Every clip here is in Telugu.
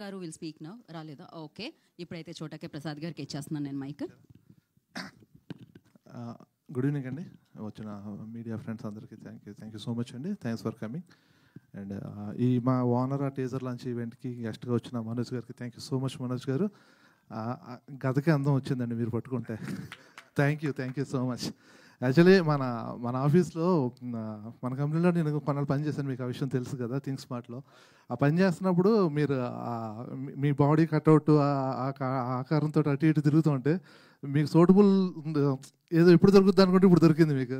గారు విల్ స్పీక్ నౌ. రాలేదా? ఓకే, ఇప్పుడైతే చోటకే ప్రసాద్ గారికి ఇచ్చేస్తున్నాను నేను మైక్. గుడ్ ఈవినింగ్ అండి, వచ్చిన మీడియా ఫ్రెండ్స్ అందరికీ థ్యాంక్ యూ సో మచ్ అండి. Thanks for coming. అండ్ ఈ మా వానరా టీజర్ లాంచ్ ఈవెంట్కి గెస్ట్గా వచ్చిన మనోజ్ గారికి thank you so much. Manoj గారు గదకే అందం వచ్చిందండి మీరు పట్టుకుంటే. Thank you so much. Actually మన ఆఫీస్లో మన కంపెనీలో నేను కొన్నాళ్ళు పని చేశాను, మీకు ఆ విషయం తెలుసు కదా, థింక్ స్మార్ట్లో. ఆ పని చేస్తున్నప్పుడు మీరు మీ బాడీ కట్అవుట్ ఆకారంతో అటు ఇటు తిరుగుతుంటే మీకు సూటబుల్ ఏదో ఇప్పుడు దొరుకుతుంది అనుకుంటే ఇప్పుడు దొరికింది మీకు.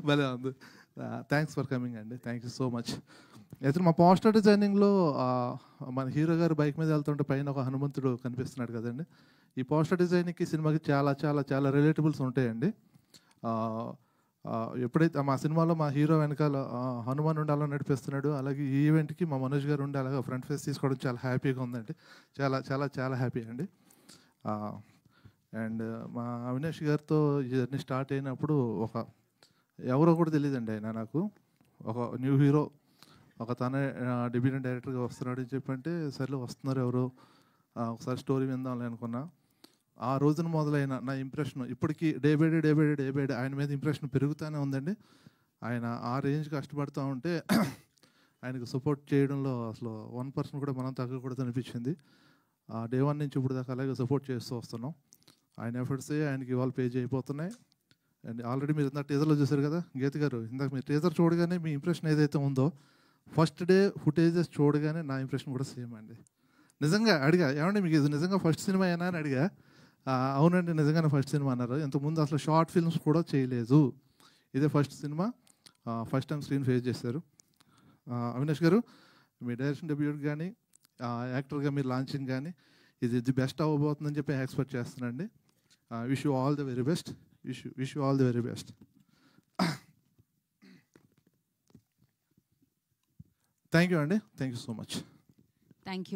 భలే ఉంది. థ్యాంక్స్ ఫర్ కమింగ్ అండి, థ్యాంక్ యూ సో మచ్. అయితే మా పోస్టర్ డిజైనింగ్లో మన హీరో గారు బైక్ మీద వెళ్తుంటే పైన ఒక హనుమంతుడు కనిపిస్తున్నాడు కదండి. ఈ పోస్టర్ డిజైనింగ్కి సినిమాకి చాలా చాలా చాలా రిలేటబుల్స్ ఉంటాయండి. ఎప్పుడైతే మా సినిమాలో మా హీరో వెనకాల హనుమాన్ ఉండి అలా నడిపిస్తున్నాడు, అలాగే ఈ ఈవెంట్కి మా మనోజ్ గారు ఉండి అలాగే ఫ్రంట్ ఫేస్ తీసుకోవడం చాలా హ్యాపీగా ఉందండి. చాలా చాలా చాలా హ్యాపీ అండి. అండ్ మా అవినాష్ గారితో జర్నీ స్టార్ట్ అయినప్పుడు ఎవరో కూడా తెలియదండి ఆయన నాకు. ఒక న్యూ హీరో, ఒక తనే డెబ్యూటెంట్ డైరెక్టర్గా వస్తున్నాడు అని చెప్పంటే సర్లే వస్తున్నారు ఎవరు, ఒకసారి స్టోరీ విందాంలే అనుకున్నా. ఆ రోజున మొదలైన నా ఇంప్రెషన్ ఇప్పటికీ డే బై డే ఆయన మీద ఇంప్రెషన్ పెరుగుతూనే ఉందండి. ఆయన ఆ రేంజ్ కష్టపడుతూ ఉంటే ఆయనకు సపోర్ట్ చేయడంలో అసలు 1% కూడా మనం తగ్గకూడదు అనిపించింది. డే 1 నుంచి ఇప్పుడు దాకా అలాగే సపోర్ట్ చేస్తూ వస్తున్నాం. ఆయన ఎఫర్ట్సే ఆయనకి ఇవాళ పేజ్ అయిపోతున్నాయి. అండ్ ఆల్రెడీ మీరు ఇందాక టీజర్లో చూసారు కదా గీత గారు, ఇందాక మీరు టీజర్ చూడగానే మీ ఇంప్రెషన్ ఏదైతే ఉందో ఫస్ట్ డే ఫుటేజెస్ చూడగానే నా ఇంప్రెషన్ కూడా సేమ్ అండి. నిజంగా అడిగా, ఏమంటే మీకు ఇది నిజంగా ఫస్ట్ సినిమా అయినా అని అడిగా. అవునండి నిజంగానే ఫస్ట్ సినిమా అన్నారు. ఇంతకుముందు అసలు షార్ట్ ఫిల్మ్స్ కూడా చేయలేదు, ఇదే first cinema, first time screen face చేశారు. అవినాష్ గారు మీ డైరెక్షన్ డెబ్యూట్ కానీ యాక్టర్గా మీరు లాంచింగ్ కానీ ఇది ది బెస్ట్ అవ్వబోతుందని చెప్పి ఎక్స్పెక్ట్ చేస్తున్నానండి. Wish you all the very best. Wish you all the very best. Thank you అండి, థ్యాంక్ యూ సో మచ్.